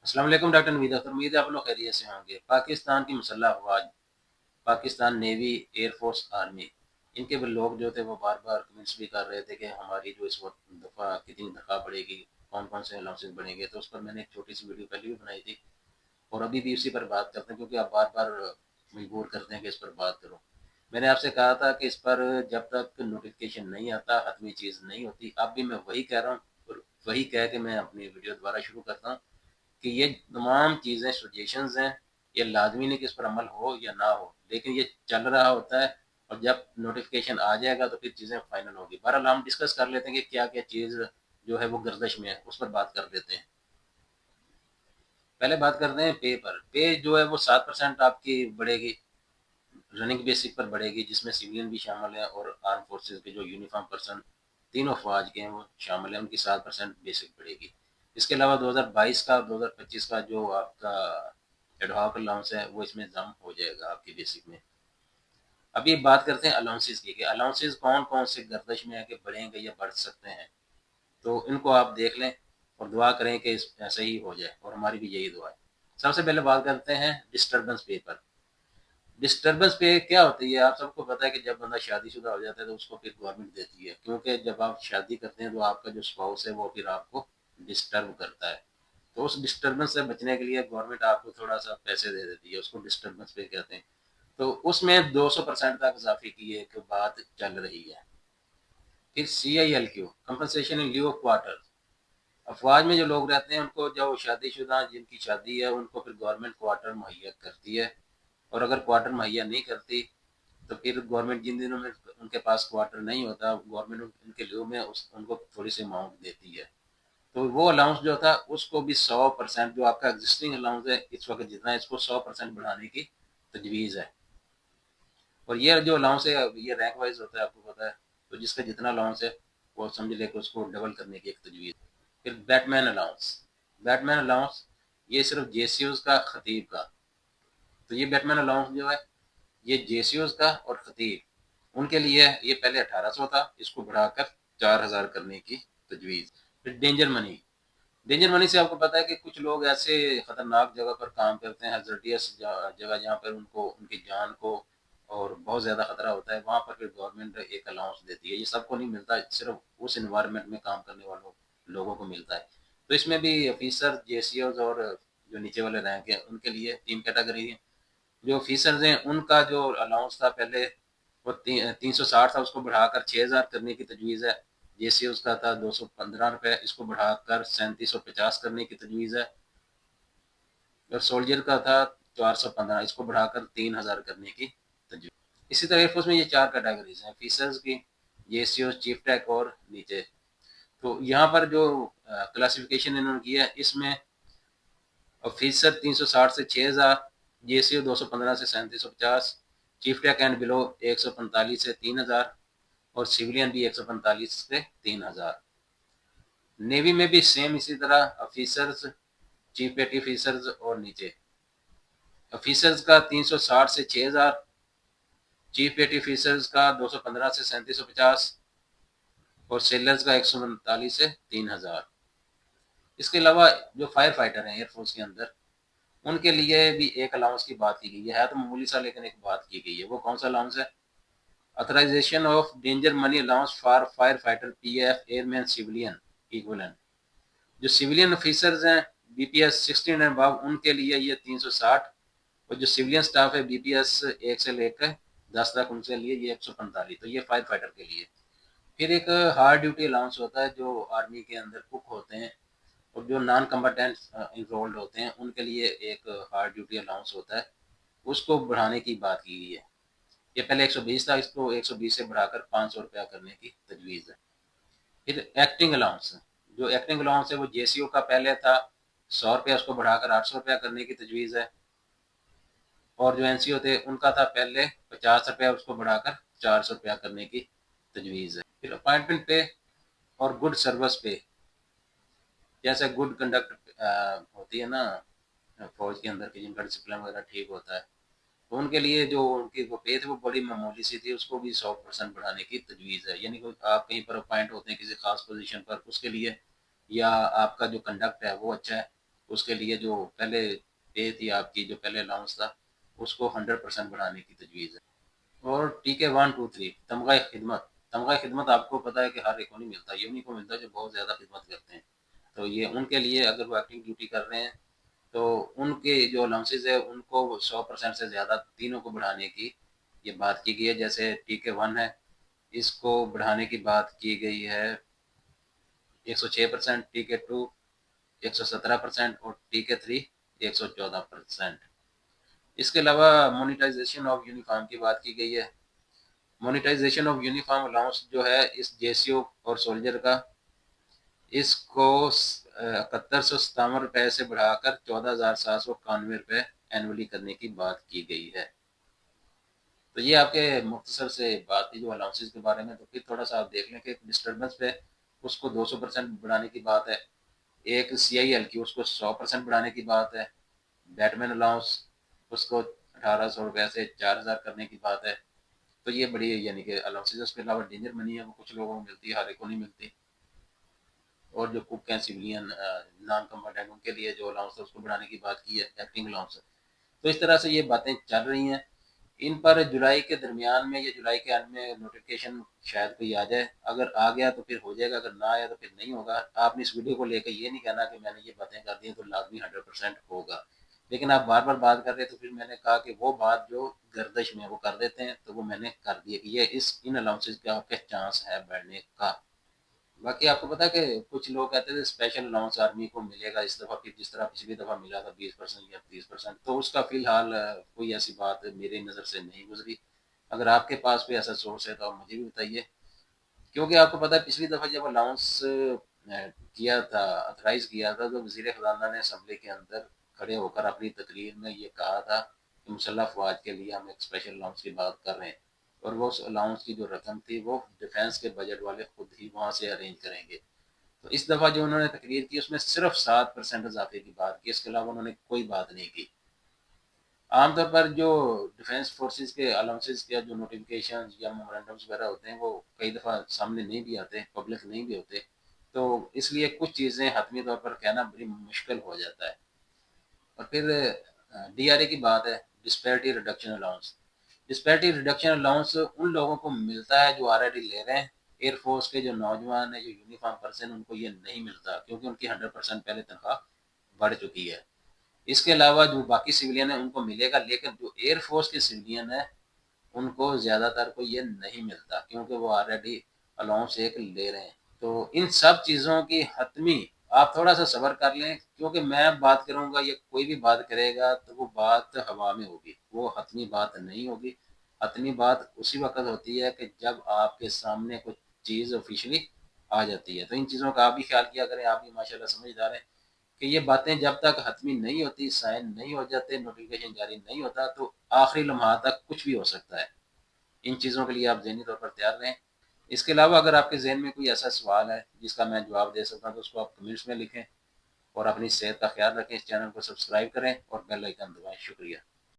السلام علیکم ڈاکٹر نوید اختر، امید ہے آپ لوگ خیریت سے ہوں گے۔ پاکستان کی مسلح افواج، Pakistan navy, air force, army, ان کے بھی لوگ جو تھے وہ بار بار کمنٹس بھی کر رہے تھے کہ ہماری جو اس وقت دفعہ کتنی دفعہ بڑھے گی، کون کون سے الاؤنسز بڑھیں گے۔ تو اس پر میں نے ایک چھوٹی سی ویڈیو پہلے بھی بنائی تھی اور ابھی بھی اسی پر بات کرتے ہیں کیونکہ آپ بار بار مجبور کرتے ہیں کہ اس پر بات کرو۔ میں نے آپ سے کہا تھا کہ اس پر جب تک نوٹیفکیشن نہیں آتا حتمی چیز نہیں ہوتی۔ اب بھی میں وہی کہہ رہا ہوں اور وہی کہہ کے میں اپنی ویڈیو دوبارہ شروع کرتا ہوں کہ یہ تمام چیزیں سجیشنز ہیں، یہ لازمی نہیں کہ اس پر عمل ہو یا نہ ہو، لیکن یہ چل رہا ہوتا ہے اور جب نوٹیفکیشن آ جائے گا تو پھر چیزیں فائنل ہوگی۔ بہرحال ہم ڈسکس کر لیتے ہیں کہ کیا کیا چیز جو ہے وہ گردش میں ہے، اس پر بات کر لیتے ہیں۔ پہلے بات کرتے ہیں پے پر۔ پے جو ہے وہ 7% آپ کی بڑھے گی، رننگ بیسک پر بڑھے گی، جس میں سویلین بھی شامل ہیں اور آرم فورسز کے جو یونیفارم پرسن تینوں افواج کے ہیں وہ شامل ہیں، ان کی 7% بیسک بڑھے گی۔ اس کے علاوہ 2022 کا 2025 کا جو آپ کا ایڈہاک الاؤنس ہے وہ اس میں ضم ہو جائے گا آپ کی بیسک میں۔ ابھی بات کرتے ہیں الاؤنسز کی کہ الاؤنسز کون کون سے گردش میں ہے کہ بڑھیں گے یا بڑھ سکتے ہیں، تو ان کو آپ دیکھ لیں اور دعا کریں کہ ایسا ہی ہو جائے، اور ہماری بھی یہی دعا ہے۔ سب سے پہلے بات کرتے ہیں ڈسٹربنس پے پر۔ ڈسٹربنس پہ کیا ہوتی ہے؟ آپ سب کو پتا ہے کہ جب بندہ شادی شدہ ہو جاتا ہے تو اس کو پھر گورنمنٹ دیتی ہے، کیونکہ جب آپ شادی کرتے ہیں تو آپ کا جو اسپاؤس ہے وہ پھر آپ کو ڈسٹرب کرتا ہے، تو اس ڈسٹربنس سے بچنے کے لیے گورنمنٹ آپ کو تھوڑا سا پیسے دے دیتی ہے، اس کو ڈسٹربنس پہ کہتے ہیں۔ تو اس میں 200% تک اضافے کی ایک بات چل رہی ہے۔ پھر CILQ compensation in lieu of quarter, افواج میں جو لوگ رہتے ہیں ان کو جو شادی شدہ جن کی شادی ہے ان کو پھر گورنمنٹ کوارٹر مہیا کرتی ہے، اور اگر کوارٹر مہیا نہیں کرتی تو پھر گورنمنٹ جن دنوں میں ان کے پاس کوارٹر نہیں ہوتا گورنمنٹ ان کے لیے میں ان کو تھوڑی سی اماؤنٹ دیتی ہے۔ تو وہ الاؤنس جو تھا اس کو بھی 100% جو آپ کا ایگزسٹنگ الاؤنس ہے اس وقت جتنا ہے اس کو 100% بڑھانے کی تجویز ہے۔ اور یہ جو الاؤنس ہے یہ رینک وائز ہوتا ہے، آپ کو پتا ہے، تو جس کا جتنا الاؤنس ہے وہ سمجھ لے کہ اس کو ڈبل کرنے کی ایک تجویز۔ پھر بیٹ مین الاؤنس، بیٹ مین الاؤنس یہ صرف JCOs کا، خطیب کا۔ تو یہ بیٹ مین الاؤنس جو ہے یہ JCOs کا اور خطیب ان کے لیے یہ پہلے 1800 تھا، اس کو بڑھا کر 4000 کرنے کی تجویز۔ پھر ڈینجر منی، ڈینجر منی سے آپ کو پتا ہے کہ کچھ لوگ ایسے خطرناک جگہ پر کام کرتے ہیں، ہیزرڈیس جگہ جہاں پر ان کی جان کو اور بہت زیادہ خطرہ ہوتا ہے، وہاں پر پھر گورنمنٹ ایک الاؤنس دیتی ہے۔ یہ سب کو نہیں ملتا، صرف اس انوائرمنٹ میں کام کرنے والوں لوگوں کو ملتا ہے۔ تو اس میں بھی آفیسر، JCOs اور جو نیچے والے رینک ہیں ان کے لیے 3 کیٹیگری ہیں۔ جو آفیسرز ہیں ان کا جو الاؤنس تھا پہلے وہ 360 تھا، اس کو بڑھا کر 6000 کرنے کی تجویز ہے۔ JCOs کا تھا 215 روپے، اس کو بڑھا کر 3750 کرنے کی تجویز ہے۔ اور سولجر کا تھا 415، اس کو بڑھا کر 3000 کرنے کی تجویز۔ اسی طرح ایئر فورس میں یہ 4 کیٹیگریز ہیں آفیسرز کی، JCOs، چیف ٹیک اور نیچے۔ تو یہاں پر جو کلاسیفیکیشن انہوں نے کی ہے اس میں آفیسر 360 سے 6000، JCO 215 سے 3750، چیف ٹیک اینڈ بلو 145 سے 3000 اور سیولین بھی 145 سے 3000۔ نیوی میں بھی سیم اسی طرح آفیسرز، چیف پیٹی آفیسرز اور نیچے۔ آفیسرز کا 360 سے 6000، چیف پیٹی آفیسرز کا 215 سے 3750 اور سیلرز کا 139 سے 3000۔ اس کے علاوہ جو فائر فائٹر ہیں ایئر فورس کے اندر ان کے لیے بھی ایک الاؤنس کی بات کی گئی ہے تو معمولی سا لیکن ایک بات کی گئی ہے۔ وہ کون سا الاؤنس ہے؟ Authorization of danger money allowance for fire fighter PF air man civilian equivalent. جو سیولین آفیسرز ہیں BPS 16 اینڈ ابو ان کے لیے یہ 360، اور جو سیولین سٹاف ہے BPS 1 سے لے کر 10 تک ان کے لیے یہ 145۔ تو یہ فائر فائٹر کے لیے۔ پھر ایک ہارڈ ڈیوٹی الاؤنس ہوتا ہے جو آرمی کے اندر کک ہوتے ہیں اور جو نان کمبٹنٹ انرولڈ ہوتے ہیں ان کے لیے ایک ہارڈ ڈیوٹی الاؤنس ہوتا ہے، اس کو بڑھانے کی بات کی گئی ہے۔ یہ پہلے 120 تھا، اس کو 120 سے بڑھا کر 500 روپیہ کرنے کی تجویز ہے۔ پھر ایکٹنگ الاؤنس، جو ایکٹنگ الاؤنس ہے وہ JCO کا پہلے تھا 100 روپیہ، اس کو بڑھا کر 800 روپیہ کرنے کی تجویز ہے۔ اور جو NCO تھے ان کا تھا پہلے 50 روپیہ، اس کو بڑھا کر 400 روپیہ کرنے کی تجویز ہے۔ پھر اپائنٹمنٹ پے اور گڈ سروس پے، جیسے گڈ کنڈکٹ ہوتی ہے نا فوج کے اندر کی، جن کا ڈسپلن وغیرہ ٹھیک ہوتا ہے، تو ان کے لیے جو ان کی وہ پے تھی وہ بڑی معمولی سی تھی، اس کو بھی 100% بڑھانے کی تجویز ہے۔ یعنی کہ آپ کہیں پر اپوائنٹ ہوتے ہیں کسی خاص پوزیشن پر، اس کے لیے یا آپ کا جو کنڈکٹ ہے وہ اچھا ہے اس کے لیے جو پہلے پے تھی آپ کی، جو پہلے الاؤنس تھا، اس کو 100% بڑھانے کی تجویز ہے۔ اور ٹی کے 1 2 3 تمغہ خدمت، تمغہ خدمت آپ کو پتہ ہے کہ ہر ایک کو نہیں ملتا، یہ انہیں کو ملتا ہے جو بہت زیادہ خدمت کرتے ہیں۔ تو یہ ان کے لیے اگر وہ ایکٹنگ ڈیوٹی کر رہے ہیں تو ان کے جو الاؤنسز ہے ان کو 100% سے زیادہ تینوں کو بڑھانے کی یہ بات کی گئی ہے۔ جیسے ٹی کے 1 ہے، اس کو بڑھانے کی بات کی گئی ہے 106%، ٹی کے 2 117% اور ٹی کے 3 114%۔ اس کے علاوہ مونیٹائزیشن آف یونیفارم کی بات کی گئی ہے۔ مونیٹائزیشن آف یونیفارم الاؤنس جو ہے اس جے سی او اور سولجر کا، اس کو 7157 روپے سے بڑھا کر 14791 روپے اینولی کرنے کی بات کی گئی ہے۔ تو یہ آپ کے مختصر سے بات تھی جو الاؤنسز کے بارے میں۔ تو پھر تھوڑا سا آپ دیکھ لیں کہ ڈسٹربنس پہ اس کو 200% بڑھانے کی بات ہے، ایک سی آئی ایل کی اس کو 100% بڑھانے کی بات ہے، بیٹمین الاؤنس اس کو 1800 روپے سے 4000 کرنے کی بات ہے۔ تو یہ بڑی یعنی کہ الاؤنسز، اس کے علاوہ ڈینجر منی ہے وہ کچھ لوگوں کو ملتی ہے، ہر ایک کو نہیں ملتی۔ اور جو کک ہیں سویلین نان کمباٹنٹ ان کے لیے جو الاؤنس ہے اس کو بڑھانے کی بات کی ہے، ایکٹنگ الاؤنس۔ تو اس طرح سے یہ باتیں چل رہی ہیں۔ ان پر جولائی کے درمیان میں یا جولائی کے اینڈ میں نوٹیفکیشن شاید کوئی آ جائے، اگر آ گیا تو پھر ہو جائے گا، اگر نہ آیا تو پھر نہیں ہوگا۔ آپ نے اس ویڈیو کو لے کے یہ نہیں کہنا کہ میں نے یہ باتیں کر دی ہیں تو لازمی 100% ہوگا، لیکن آپ بار بار بات کر رہے تو پھر میں نے کہا کہ وہ بات جو گردش میں وہ کر دیتے ہیں تو وہ میں نے کر دی ہے کہ یہ ان الاؤنسز کا آپ کے چانس ہے بڑھنے کا۔ باقی آپ کو پتا کہ کچھ لوگ کہتے تھے اسپیشل الاؤنس آرمی کو ملے گا اس دفعہ، پھر جس طرح پچھلی دفعہ ملا تھا 20% یا 30%، تو اس کا فی الحال کوئی ایسی بات میری نظر سے نہیں گزری۔ اگر آپ کے پاس کوئی ایسا سورس ہے تو آپ مجھے بھی بتائیے، کیونکہ آپ کو پتا ہے پچھلی دفعہ جب الاؤنس کیا تھا، اتھرائز کیا تھا، تو وزیر خزانہ نے اسمبلی کے اندر کھڑے ہو کر اپنی تقریر میں یہ کہا تھا کہ مسلح افواج کے لیے ہم ایک اسپیشل الاؤنس کی بات کر رہے ہیں، اور وہ اس الاؤنس کی جو رقم تھی وہ ڈیفینس کے بجٹ والے خود ہی وہاں سے ارینج کریں گے۔ تو اس دفعہ جو انہوں نے تقریر کی اس میں صرف 7% اضافے کی بات کی، اس کے علاوہ انہوں نے کوئی بات نہیں کی۔ عام طور پر جو ڈیفینس فورسز کے الاؤنسز کے جو نوٹیفیکیشن یا میمورینڈمز وغیرہ ہوتے ہیں وہ کئی دفعہ سامنے نہیں بھی آتے، پبلک نہیں بھی ہوتے، تو اس لیے کچھ چیزیں حتمی طور پر کہنا بڑی مشکل ہو جاتا ہے۔ اور پھر ڈی آر اے کی بات ہے، disparity reduction allowance. Disparity reduction allowance ان لوگوں کو ملتا ہے جو آلریڈی لے رہے ہیں۔ ایئر فورس کے جو نوجوان ہیں، جو یونیفارم پرسن، ان کو یہ نہیں ملتا کیونکہ ان کی 100% پہلے تنخواہ بڑھ چکی ہے۔ اس کے علاوہ جو باقی سویلین ہیں ان کو ملے گا، لیکن جو ایئر فورس کے سویلین ہیں ان کو زیادہ تر کو یہ نہیں ملتا کیونکہ وہ آلریڈی الاؤنس ایک لے رہے ہیں۔ تو ان سب چیزوں کی حتمی آپ تھوڑا سا صبر کر لیں، کیونکہ میں بات کروں گا یا کوئی بھی بات کرے گا تو وہ بات ہوا میں ہوگی، وہ حتمی بات نہیں ہوگی۔ حتمی بات اسی وقت ہوتی ہے کہ جب آپ کے سامنے کوئی چیز آفیشلی آ جاتی ہے۔ تو ان چیزوں کا آپ بھی خیال کیا کریں، آپ بھی ماشاءاللہ سمجھدار ہیں کہ یہ باتیں جب تک حتمی نہیں ہوتی، سائن نہیں ہو جاتے، نوٹیفیکیشن جاری نہیں ہوتا، تو آخری لمحہ تک کچھ بھی ہو سکتا ہے۔ ان چیزوں کے لیے آپ ذہنی طور پر تیار رہیں۔ اس کے علاوہ اگر آپ کے ذہن میں کوئی ایسا سوال ہے جس کا میں جواب دے سکتا ہوں تو اس کو آپ کمنٹس میں لکھیں، اور اپنی صحت کا خیال رکھیں، اس چینل کو سبسکرائب کریں اور بیل آئیکن دبائیں۔ شکریہ۔